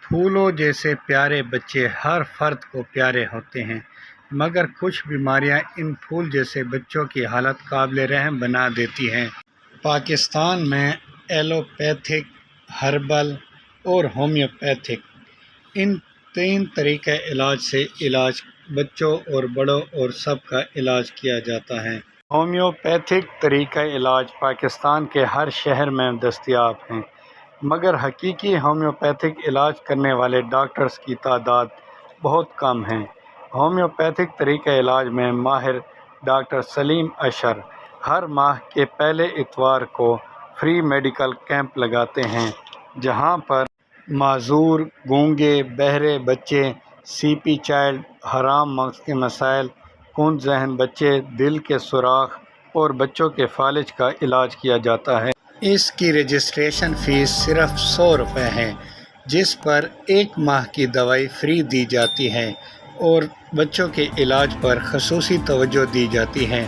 پھولوں جیسے پیارے بچے ہر فرد کو پیارے ہوتے ہیں، مگر کچھ بیماریاں ان پھول جیسے بچوں کی حالت قابل رحم بنا دیتی ہیں۔ پاکستان میں ایلوپیتھک، ہربل اور ہومیوپیتھک ان تین طریقہ علاج سے بچوں اور بڑوں اور سب کا علاج کیا جاتا ہے۔ ہومیوپیتھک طریقہ علاج پاکستان کے ہر شہر میں دستیاب ہیں، مگر حقیقی ہومیوپیتھک علاج کرنے والے ڈاکٹرز کی تعداد بہت کم ہے۔ ہومیوپیتھک طریقہ علاج میں ماہر ڈاکٹر سلیم اشر ہر ماہ کے پہلے اتوار کو فری میڈیکل کیمپ لگاتے ہیں، جہاں پر معذور، گونگے، بہرے بچے، سی پی چائلڈ، حرام مغز کے مسائل، کند ذہن بچے، دل کے سوراخ اور بچوں کے فالج کا علاج کیا جاتا ہے۔ اس کی رجسٹریشن فیس صرف 100 روپے ہے، جس پر 1 ماہ کی دوائی فری دی جاتی ہے اور بچوں کے علاج پر خصوصی توجہ دی جاتی ہے۔